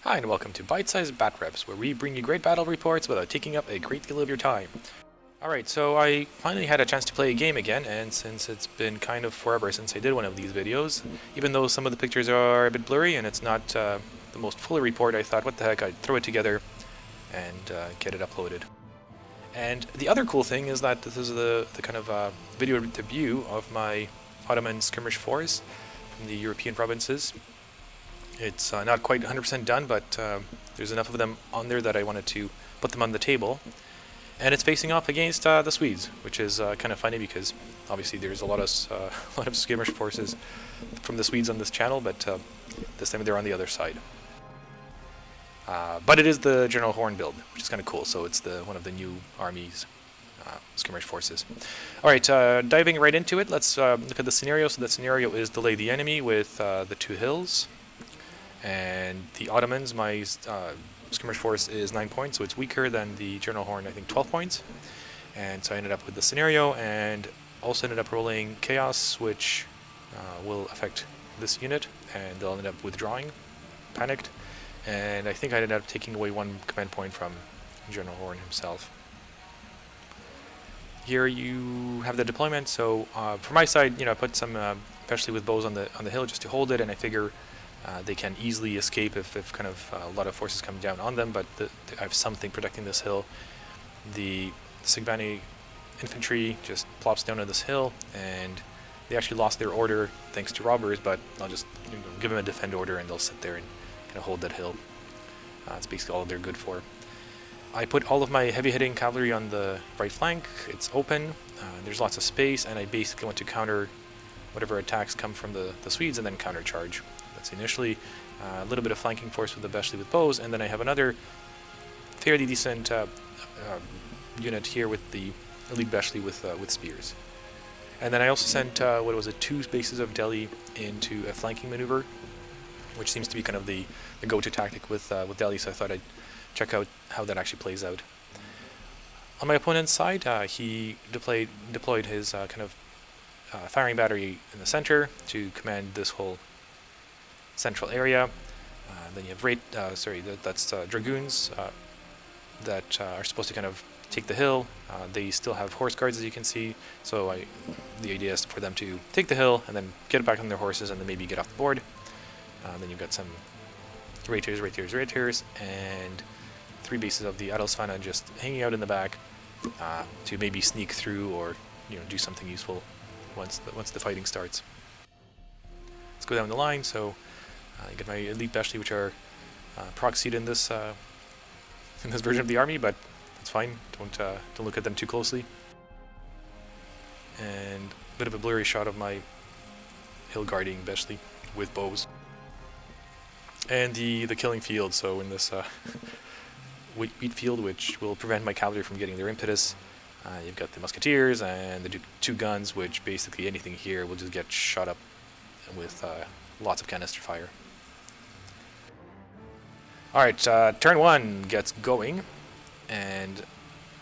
Hi and welcome to Bite-Sized Bat Reps, where we bring you great battle reports without taking up a great deal of your time. Alright, so I finally had a chance to play a game again, and since it's been kind of forever since I did one of these videos, even though some of the pictures are a bit blurry and it's not the most full report, I thought, what the heck, I'd throw it together and get it uploaded. And the other cool thing is that this is the kind of video debut of my Ottoman skirmish force from the European provinces. It's not quite 100% done, but there's enough of them on there that I wanted to put them on the table. And it's facing off against the Swedes, which is kind of funny because obviously there's a lot of skirmish forces from the Swedes on this channel, but this time they're on the other side. But it is the General Horn build, which is kind of cool. So it's one of the new armies skirmish forces. Alright, diving right into it, let's look at the scenario. So the scenario is delay the enemy with the two hills. And the Ottomans, my skirmish force is 9 points, so it's weaker than the General Horn, I think 12 points. And so I ended up with the scenario, and also ended up rolling Chaos, which will affect this unit, and they'll end up withdrawing, panicked. And I think I ended up taking away one command point from General Horn himself. Here you have the deployment, so for my side, I put some, especially with bows on the hill, just to hold it, and I figure they can easily escape if kind of a lot of forces come down on them, but I have something protecting this hill. The Sigbani infantry just plops down on this hill, and they actually lost their order thanks to robbers, but I'll just give them a defend order and they'll sit there and kind of hold that hill. That's basically all they're good for. I put all of my heavy-hitting cavalry on the right flank. It's open, there's lots of space, and I basically want to counter whatever attacks come from the Swedes and then countercharge. That's initially a little bit of flanking force especially with bows, and then I have another fairly decent unit here with the elite Beshley with spears. And then I also sent, 2 bases of Delhi into a flanking maneuver, which seems to be kind of the go-to tactic with Delhi, so I thought I'd check out how that actually plays out. On my opponent's side, he deployed his kind of firing battery in the center to command this whole central area. Then you have that's dragoons that are supposed to kind of take the hill. They still have horse guards, as you can see, so the idea is for them to take the hill and then get back on their horses and then maybe get off the board. Then you've got some rapiers, and 3 bases of the Adelsfana just hanging out in the back to maybe sneak through or do something useful once the fighting starts. Let's go down the line. So I get my elite Beshley, which are proxied in this version of the army, but that's fine. Don't look at them too closely. And a bit of a blurry shot of my hill guarding Beshley with bows. And the killing field. So in this wheat field, which will prevent my cavalry from getting their impetus. You've got the musketeers and the 2 guns, which basically anything here will just get shot up with lots of canister fire. Alright, turn 1 gets going, and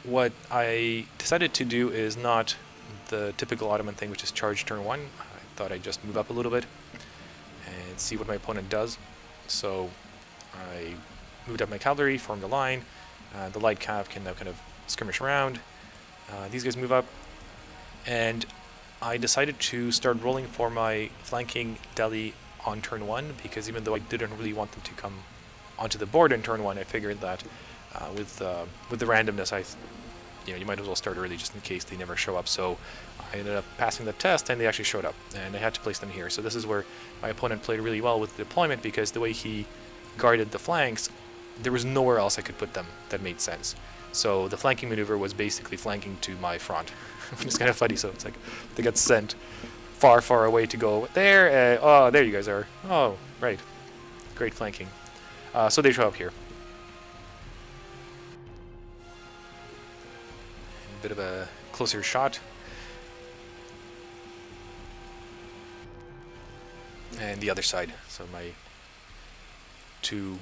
what I decided to do is not the typical Ottoman thing, which is charge turn 1. I thought I'd just move up a little bit and see what my opponent does. So I moved up my cavalry, formed a line. The light cav can now kind of skirmish around. These guys move up, and I decided to start rolling for my flanking Delhi on turn 1, because even though I didn't really want them to come onto the board in turn 1, I figured that with the randomness, you might as well start early just in case they never show up. So I ended up passing the test, and they actually showed up, and I had to place them here. So this is where my opponent played really well with the deployment, because the way he guarded the flanks, there was nowhere else I could put them that made sense. So the flanking maneuver was basically flanking to my front, which is kind of funny. So it's like they got sent far, far away to go there. Oh, there you guys are. Oh, right. Great flanking. So they show up here. A bit of a closer shot. And the other side. So my 2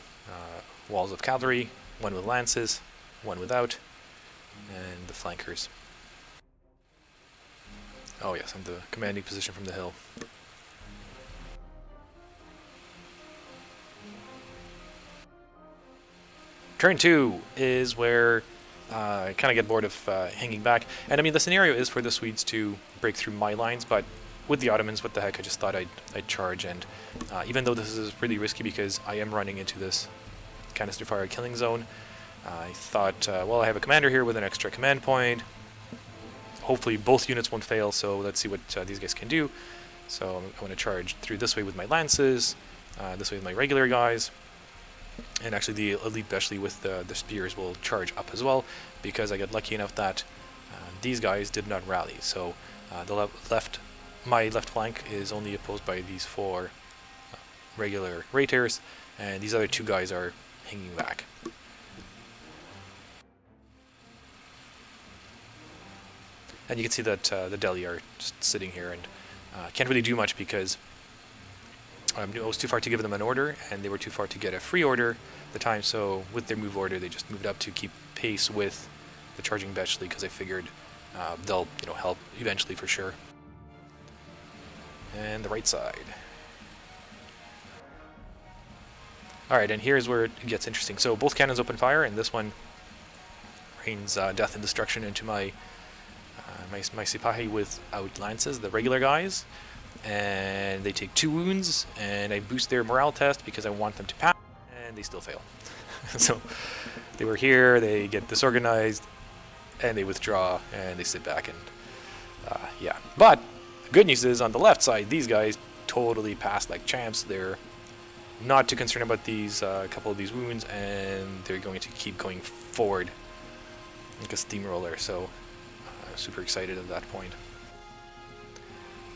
walls of cavalry, 1 with lances, 1 without, and the flankers. Oh yes, I'm the commanding position from the hill. Turn 2 is where I kind of get bored of hanging back. And I mean, the scenario is for the Swedes to break through my lines, but with the Ottomans, what the heck, I just thought I'd charge. And even though this is really risky because I am running into this canister fire killing zone, I thought, well, I have a commander here with an extra command point. Hopefully both units won't fail, so let's see what these guys can do. So I'm going to charge through this way with my lances, this way with my regular guys. And actually the elite, especially with the spears, will charge up as well, because I got lucky enough that these guys did not rally. So my left flank is only opposed by these 4 regular raiders, and these other 2 guys are hanging back. And you can see that the Delhi are just sitting here and can't really do much because I was too far to give them an order, and they were too far to get a free order at the time. So with their move order, they just moved up to keep pace with the charging Bechley, because I figured they'll help eventually for sure. And the right side. Alright, and here's where it gets interesting. So both cannons open fire, and this one rains death and destruction into my Sipahi without lances, the regular guys. And they take 2 wounds, and I boost their morale test because I want them to pass, and they still fail. So they were here, they get disorganized, and they withdraw, and they sit back, and yeah. But the good news is, on the left side, these guys totally passed like champs. They're not too concerned about these couple of these wounds, and they're going to keep going forward like a steamroller. So super excited at that point.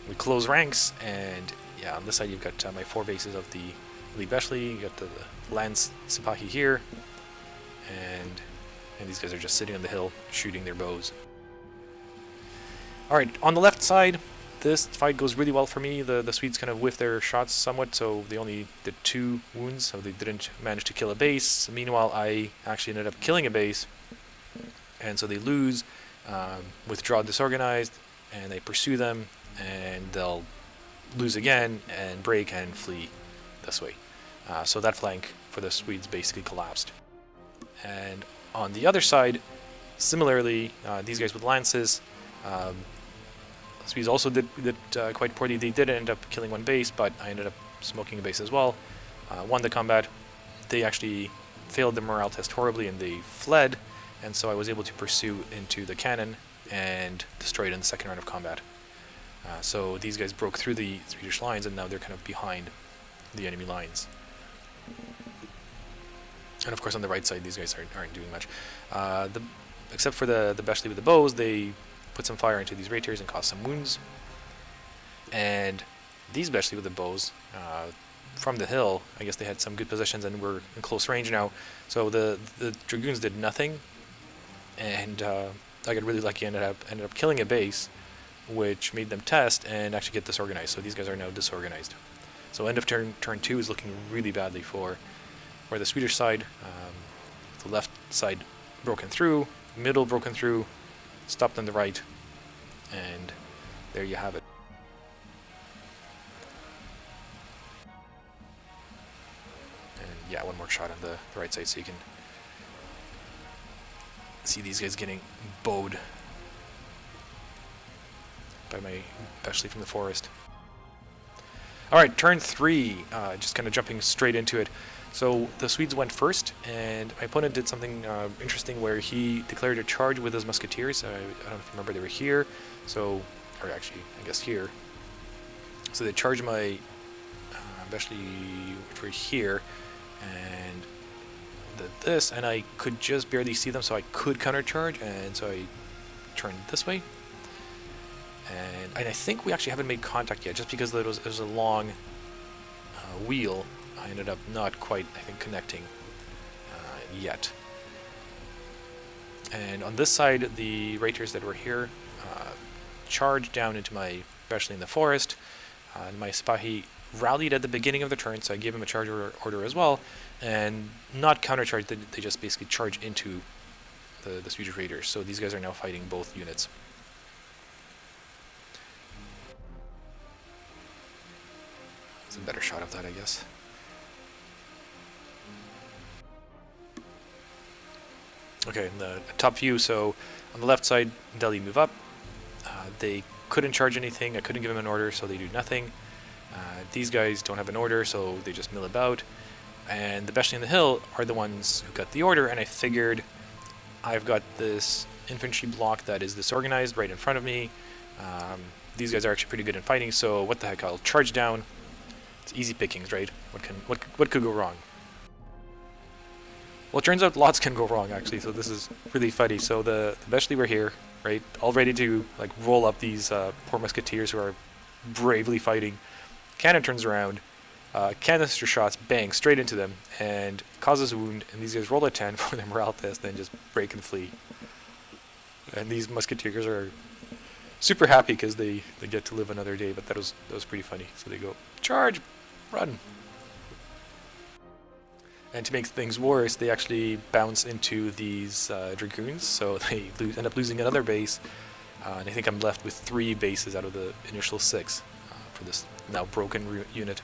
We close ranks, and yeah, on this side you've got my 4 bases of the Lee Bechley. You got the Lance Sipahi here, and these guys are just sitting on the hill shooting their bows. Alright, on the left side, this fight goes really well for me. The Swedes kind of whiffed their shots somewhat, so they only did 2 wounds, so they didn't manage to kill a base. Meanwhile, I actually ended up killing a base, and so they lose, withdraw disorganized, and they pursue them, and they'll lose again and break and flee this way. So that flank for the Swedes basically collapsed. And on the other side, similarly, these guys with lances, Swedes also did quite poorly. They did end up killing 1 base, but I ended up smoking a base as well. Won the combat. They actually failed the morale test horribly, and they fled, and so I was able to pursue into the cannon and destroy it in the second round of combat. So these guys broke through the Swedish lines, and now they're kind of behind the enemy lines. And of course on the right side, these guys aren't doing much. Except for the Bechley with the bows, they put some fire into these raiders and caused some wounds. And these Bechley with the bows, from the hill, I guess they had some good positions and were in close range now. So the Dragoons did nothing, and I got really lucky, ended up killing a base, which made them test and actually get disorganized. So these guys are now disorganized. So end of turn 2 is looking really badly for the Swedish side. The left side broken through, middle broken through, stopped on the right, and there you have it. And yeah, one more shot on the right side so you can see these guys getting bowed by my Bechley from the forest. Alright, turn 3, just kind of jumping straight into it. So the Swedes went first, and my opponent did something interesting where he declared a charge with his musketeers. I don't know if you remember, they were here, so, or actually, I guess here. So they charged my Bechley, which were here, and did this, and I could just barely see them, so I could countercharge, and so I turned this way. And I think we actually haven't made contact yet, just because it was a long wheel. I ended up not quite, I think, connecting yet. And on this side, the raiders that were here charged down into my Bechley in the forest. My Sipahi rallied at the beginning of the turn, so I gave him a charge order as well, and not countercharged, they just basically charged into the Swedish raiders. So these guys are now fighting both units. It's a better shot of that, I guess. Okay, in the top view, so on the left side, Delhi move up. They couldn't charge anything, I couldn't give them an order, so they do nothing. These guys don't have an order, so they just mill about. And the Beshley and the Hill are the ones who got the order, and I figured I've got this infantry block that is disorganized right in front of me. These guys are actually pretty good in fighting, so what the heck, I'll charge down. It's easy pickings, right? What could go wrong? Well, it turns out lots can go wrong, actually, so this is really funny. So the Beshley were here, right, all ready to like roll up these poor musketeers who are bravely fighting. Cannon turns around, canister shots bang straight into them, and causes a wound, and these guys roll a 10 for their morale test, then just break and flee. And these musketeers are super happy because they get to live another day, but that was pretty funny. So they go, charge, run. And to make things worse, they actually bounce into these dragoons, so they end up losing another base, and I think I'm left with 3 bases out of the initial 6 for this now broken unit.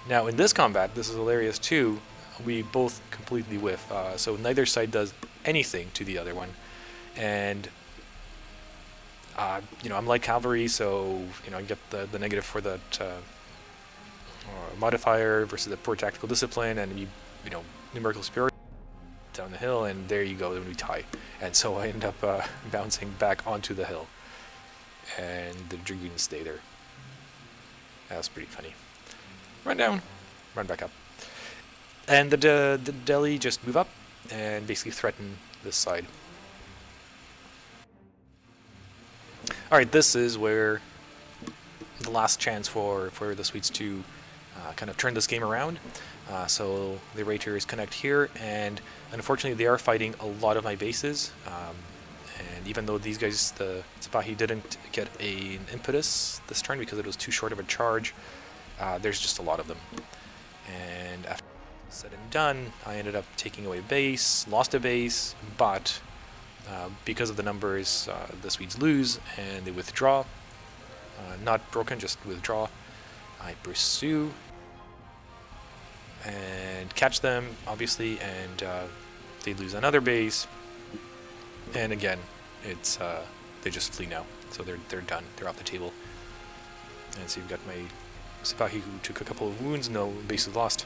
Now in this combat, this is hilarious too, we both completely whiff, so neither side does anything to the other one, and you know, I'm light cavalry, so you know, I get the negative for that modifier versus the poor tactical discipline, and you know, numerical superiority down the hill, and there you go, then we tie. And so I end up bouncing back onto the hill, and the dragoons stay there. That's pretty funny. Run down, run back up, and the Delhi just move up and basically threaten this side. All right, this is where the last chance for the Swedes to kind of turn this game around. So the Raiders connect here, and unfortunately they are fighting a lot of my bases. And even though these guys, the Sipahi, didn't get an impetus this turn because it was too short of a charge, there's just a lot of them. And after said and done, I ended up taking away a base, lost a base, but because of the numbers, the Swedes lose and they withdraw. Not broken, just withdraw. I pursue and catch them, obviously, and they lose another base. And again, it's they just flee now, so they're done. They're off the table. And so you've got my Sipahi who took a couple of wounds, no bases lost.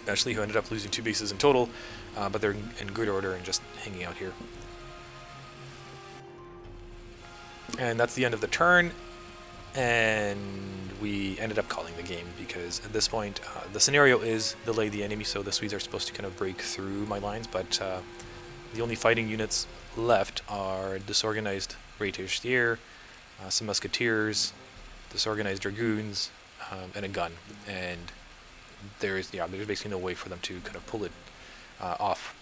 Ashley, who ended up losing 2 bases in total, but they're in good order and just hanging out here. And that's the end of the turn, and we ended up calling the game because at this point the scenario is delay the enemy, so the Swedes are supposed to kind of break through my lines, but the only fighting units left are disorganized Reiterstier, some musketeers, disorganized dragoons, and a gun, and there's basically no way for them to kind of pull it off.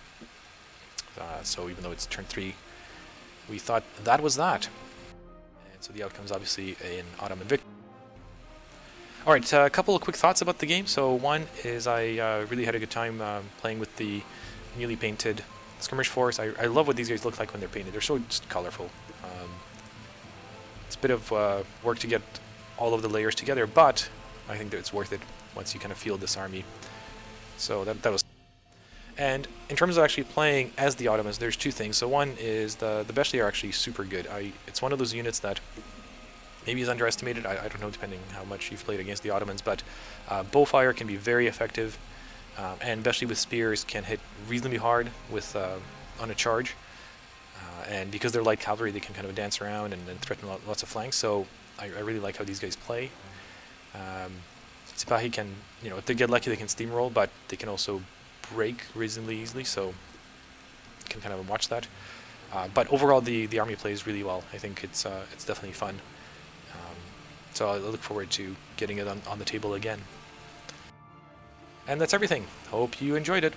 So even though it's turn 3, we thought that was that. So the outcome is obviously an Ottoman victory. Alright, a couple of quick thoughts about the game. So one is I really had a good time playing with the newly painted skirmish force. I love what these guys look like when they're painted. They're so just colorful. It's a bit of work to get all of the layers together, but I think that it's worth it once you kind of feel this army. So that was... And in terms of actually playing as the Ottomans, there's 2 things. So one is the Beshley are actually super good. It's one of those units that maybe is underestimated. I don't know, depending how much you've played against the Ottomans, but bowfire can be very effective, and Beshley with spears can hit reasonably hard with on a charge. And because they're light cavalry, they can kind of dance around and threaten lots of flanks. So I really like how these guys play. Sipahi can, if they get lucky, they can steamroll, but they can also break reasonably easily, so you can kind of watch that. But overall, the army plays really well. I think it's definitely fun. So I look forward to getting it on the table again. And that's everything. Hope you enjoyed it.